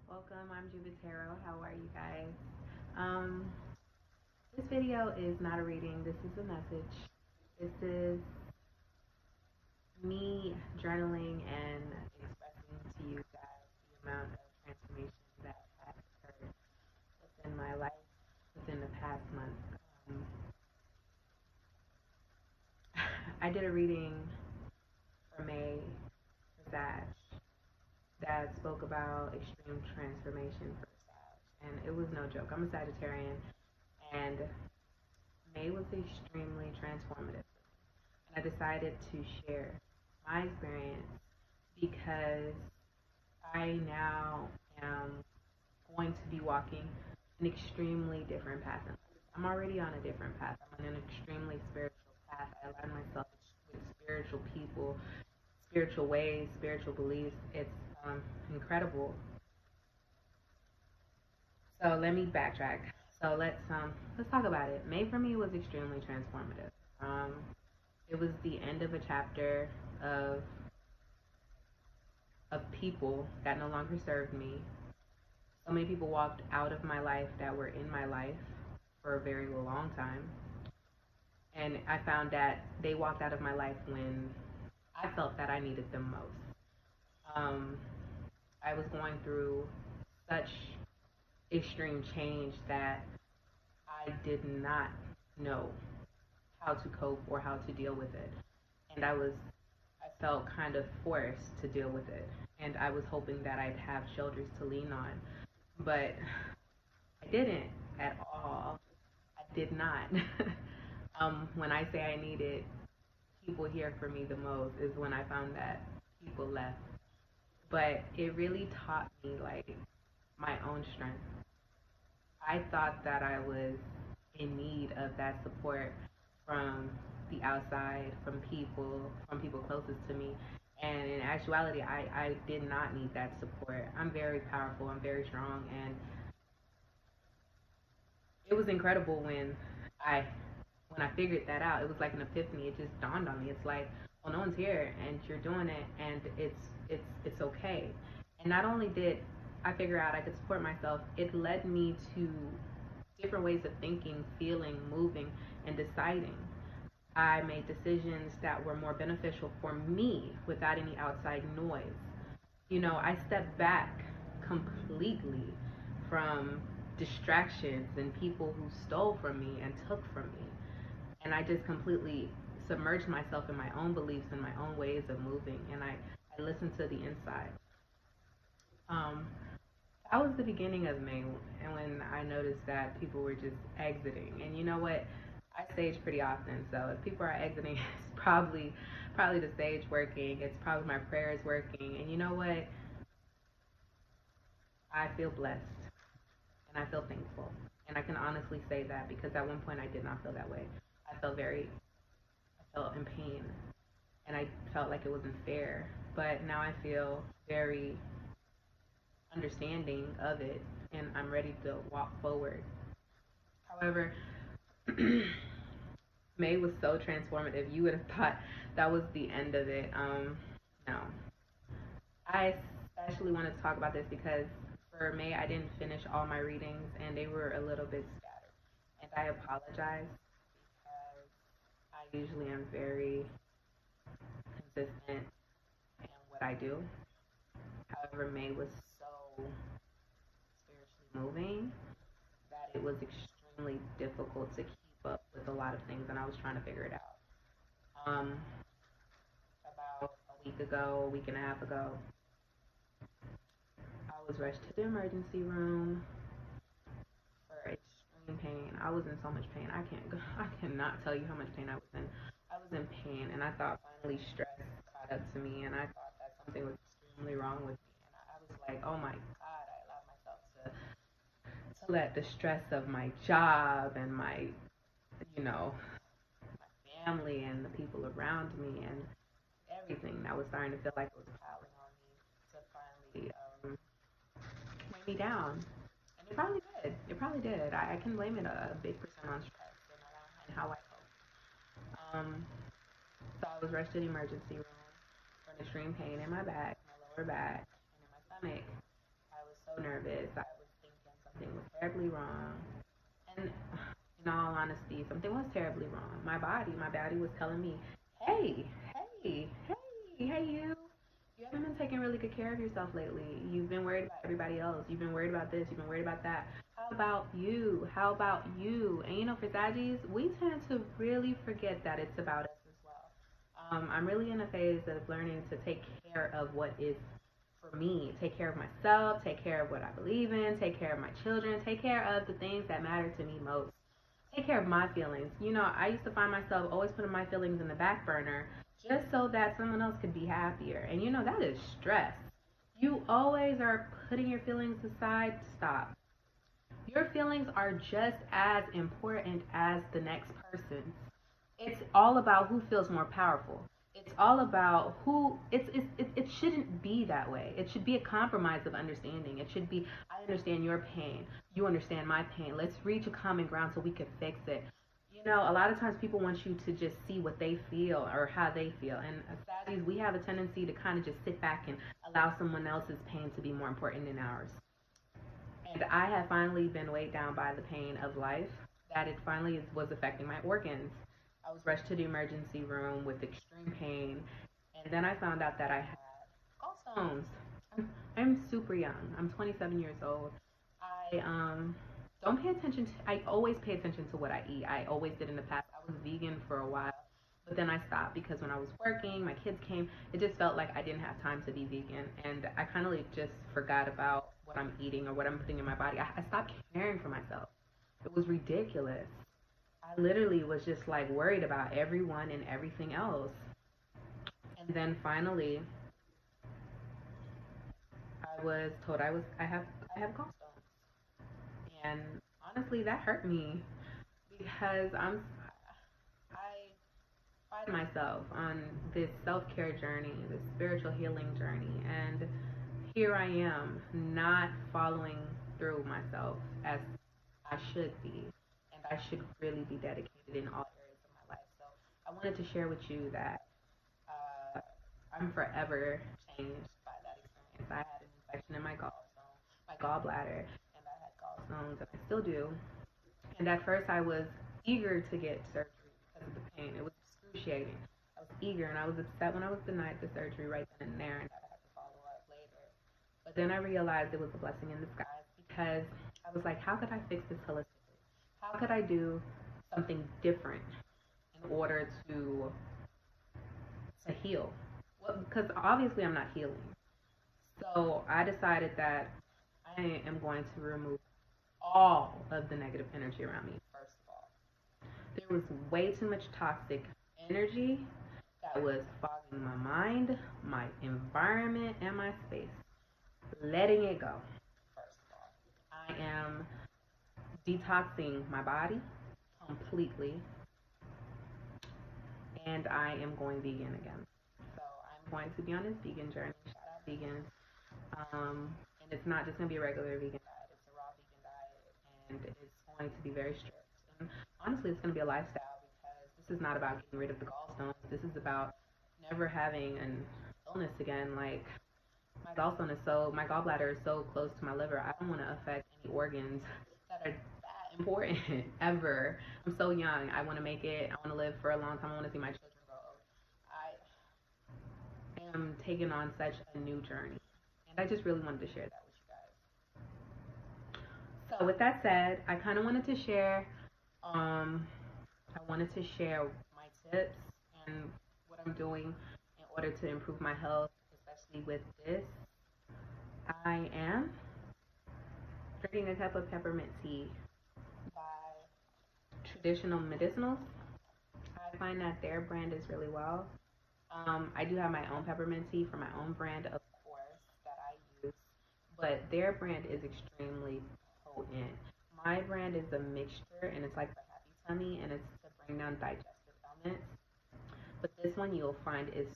Welcome, I'm Jubatero. How are you guys? Um, this video is not a reading, this is a message. This is me journaling and expressing to you guys the amount of transformation that has occurred within my life within the past month. Um, I did a reading for May for Sag that spoke about extreme transformation for Sag, and it was no joke. I'm a Sagittarian, and May was extremely transformative. And I decided to share my experience because I now am going to be walking an extremely different path in life. I'm already on a different path. I'm on an extremely spiritual path. I align myself with spiritual people, spiritual ways, spiritual beliefs. It's incredible. So let me backtrack. So let's talk about it. May for me was extremely transformative. Um, it was the end of a chapter of of people that no longer served me. So many people walked out of my life that were in my life for a very long time. And I found that they walked out of my life when I felt that I needed them most. Um, I was going through such extreme change that I did not know how to cope or how to deal with it. And I felt kind of forced to deal with it. And I was hoping that I'd have shoulders to lean on. But I didn't at all. I did not. When I say I needed people here for me the most is when I found that people left. But it really taught me like my own strength. I thought that I was in need of that support from the outside, from people closest to me. And in actuality, I did not need that support. I'm very powerful, I'm very strong, and it was incredible I when I figured that out. It was like an epiphany. It just dawned on me. It's like, well, no one's here, and you're doing it, and it's okay. And not only did I figure out I could support myself, it led me to different ways of thinking, feeling, moving, and deciding. I made decisions that were more beneficial for me without any outside noise. I stepped back completely from distractions and people who stole from me and took from me. And I just completely submerged myself in my own beliefs and my own ways of moving. And I listened to the inside. Um, that was the beginning of May, and when I noticed that people were just exiting. And you know what? I stage pretty often, so if people are exiting, it's probably the stage working. It's probably my prayers working. And you know what? I feel blessed and I feel thankful. And I can honestly say that because at one point I did not feel that way. I felt in pain and I felt like it wasn't fair. But now I feel very understanding of it and I'm ready to walk forward. However, May was so transformative. You would have thought that was the end of it. No. I especially want to talk about this because for May, I didn't finish all my readings and they were a little bit scattered. And I apologize because I usually am very consistent in what I do. However, May was so spiritually moving that it was extremely difficult to keep up with a lot of things and I was trying to figure it out. Um, about a week and a half ago, I was rushed to the emergency room for extreme pain. I was in so much pain. I cannot tell you how much pain I was in. I was in pain and I thought finally stress caught up to me and I thought that something was extremely wrong with me. And I was like, oh my God, I allowed myself to let the stress of my job and my family and the people around me and everything that was starting to feel like it was piling on me to finally weigh me down. And it probably did. It probably did. I can blame it a big percent on stress and how I felt. So I was rushed to the emergency room for an extreme pain in my back, my lower back, and in my stomach. I was so nervous. I was thinking something was terribly wrong. And in all honesty, something was terribly wrong. My body was telling me, hey, hey, hey, you. You haven't been taking really good care of yourself lately. You've been worried about everybody else. You've been worried about this. You've been worried about that. How about you? How about you? And for Saggies, we tend to really forget that it's about us as well. I'm really in a phase of learning to take care of what is for me, take care of myself, take care of what I believe in, take care of my children, take care of the things that matter to me most. Take care of my feelings. I used to find myself always putting my feelings in the back burner just so that someone else could be happier. And that is stress. You always are putting your feelings aside. Stop. Your feelings are just as important as the next person's. It's all about who feels more powerful. It's all about who it shouldn't be that way. It should be a compromise of understanding. It should be, I understand your pain, you understand my pain. Let's reach a common ground so we can fix it. A lot of times people want you to just see what they feel or how they feel. And as Saudis, we have a tendency to kind of just sit back and allow someone else's pain to be more important than ours. And I have finally been weighed down by the pain of life, that it finally was affecting my organs. I was rushed to the emergency room with extreme pain, and then I found out that I had gallstones. I'm super young. I'm 27 years old. I don't pay attention to. I always pay attention to what I eat. I always did in the past. I was vegan for a while, but then I stopped because when I was working, my kids came. It just felt like I didn't have time to be vegan, and I kind of like just forgot about what I'm eating or what I'm putting in my body. I stopped caring for myself. It was ridiculous. I literally was just like worried about everyone and everything else. And then finally, I was told I have gallstones. And honestly, that hurt me because I pride myself on this self-care journey, this spiritual healing journey, and here I am not following through myself as I should be, and I should really be dedicated in all areas of my life. So I wanted to share with you that uh, I'm forever changed by that experience. I had an infection in my gallstone, my gallbladder, and I had gallstones, and I still do. And at first, I was eager to get surgery because of the pain. It was excruciating. I was eager, and I was upset when I was denied the surgery right then and there, and that I had to follow up later. But then I realized it was a blessing in disguise because I was like, how could I fix this holistically? How could I do something different in order to heal? Well, because obviously I'm not healing. So I decided that I am going to remove all of the negative energy around me, first of all. There was way too much toxic energy that was fogging my mind, my environment, and my space. Letting it go, first of all. I am detoxing my body completely, and I am going vegan again. So I'm going to be on this vegan journey. Shout out vegans. And it's not just going to be a regular vegan diet. It's a raw vegan diet, and it's going to be very strict. And honestly, it's going to be a lifestyle because this is not about getting rid of the gallstones. This is about never having an illness again. Like my gallbladder is so close to my liver. I don't want to affect any organs that are that important ever. I'm so young. I want to make it. I want to live for a long time. I want to see my children grow old. I am taking on such a new journey, and I just really wanted to share that with you guys. So with that said, I kind of wanted to share. Um, I wanted to share my tips and what I'm doing in order to improve my health, especially with this. I am drinking a cup of peppermint tea by Traditional Medicinals. I find that their brand is really well. I do have my own peppermint tea for my own brand, of course, that I use, but their brand is extremely potent. My brand is a mixture, and it's like for happy tummy, and it's to bring down digestive ailments. But this one you'll find is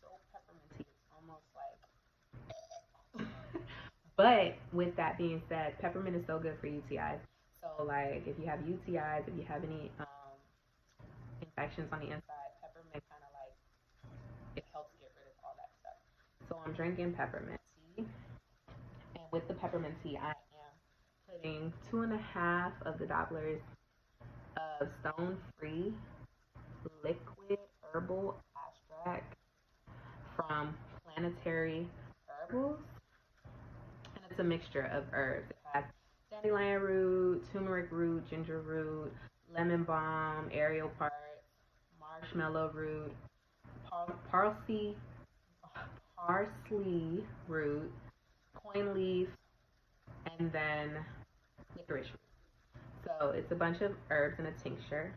so pepperminty, it's almost like. But with that being said, peppermint is so good for UTIs. So like if you have UTIs, if you have any infections on the inside, peppermint kind of like it helps get rid of all that stuff. So I'm drinking peppermint tea, and with the peppermint tea, I am putting 2.5 of the Dopplers of stone-free liquid herbal extract from Planetary Herbals, and it's a mixture of herbs. It has dandelion root, turmeric root, ginger root, lemon balm, aerial parts, marshmallow root, parsley, parsley root, coin leaf, and then licorice root. So it's a bunch of herbs in a tincture,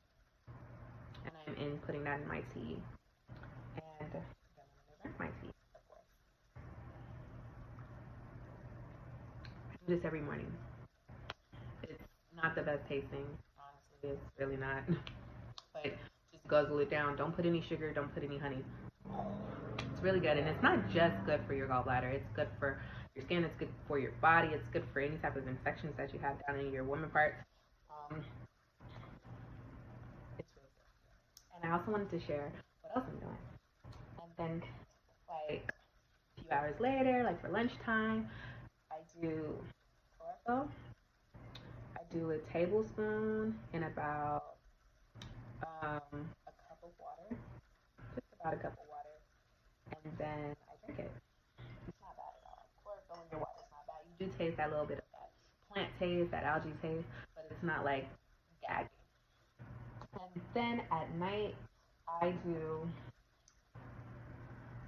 and I'm in putting that in my tea. And then I'm gonna drink my tea, of course. I do this every morning. It's not the best tasting, honestly. It's really not. But just guzzle it down. Don't put any sugar. Don't put any honey. It's really good, and it's not just good for your gallbladder. It's good for your skin. It's good for your body. It's good for any type of infections that you have down in your woman parts. It's really good. And I also wanted to share what else I'm doing. And then, like a few hours later, like for lunchtime, I do chlorophyll. I do a tablespoon in about a cup of water, just about a cup of water, and then I drink it. It's not bad at all. Chlorophyll in your water is not bad. You do taste that little bit of that plant taste, that algae taste, but it's not like gagging. And then at night, I do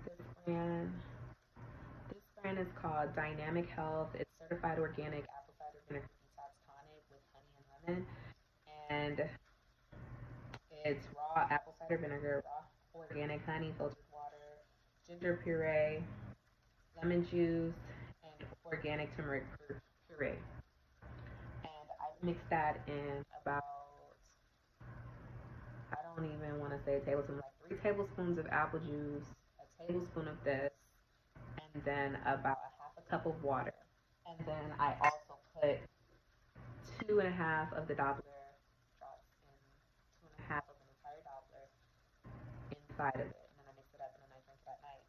this brand. This brand is called Dynamic Health. It's certified organic apple cider vinegar detox tonic with honey and lemon, and it's raw apple cider vinegar, raw organic honey, filtered water, ginger puree, lemon juice, and organic turmeric puree. And I mix that in about, I don't even want to say a tablespoon, like 3 tablespoons of apple juice, a tablespoon of this, and then about a half a cup of water. And then I also put 2.5 of the Doppler drops in, 2.5 of an entire Doppler inside of it. And then I mix it up and then I drink it at night.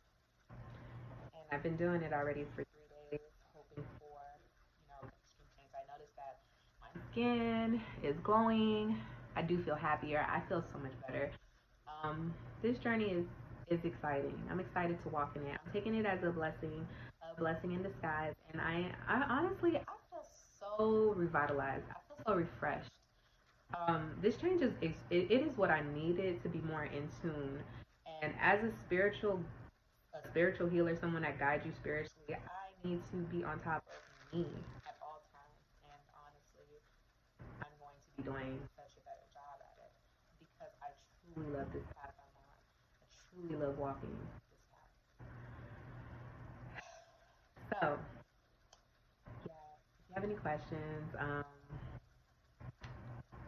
And I've been doing it already for 3 days, hoping for, extreme change. I noticed that my skin is glowing. I do feel happier. I feel so much better. This journey is exciting. I'm excited to walk in it. I'm taking it as a blessing in disguise. And I honestly, I feel so revitalized. I feel so refreshed. This change it is what I needed to be more in tune. And as a spiritual healer, someone that guides you spiritually, I need to be on top of me at all times. And honestly, I'm going to be doing such a better job at it because I truly love this path I'm on. I truly love walking this path. So, yeah, if you have any questions,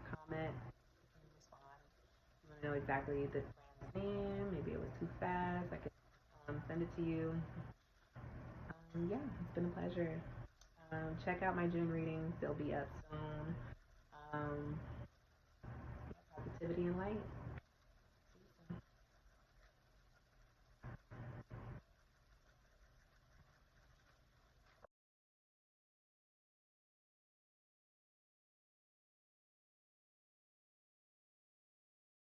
comment, you can respond. If you want to know exactly the brand's name, maybe it was too fast, I could send it to you. Yeah, it's been a pleasure. Check out my June readings, they'll be up soon. Positivity and light.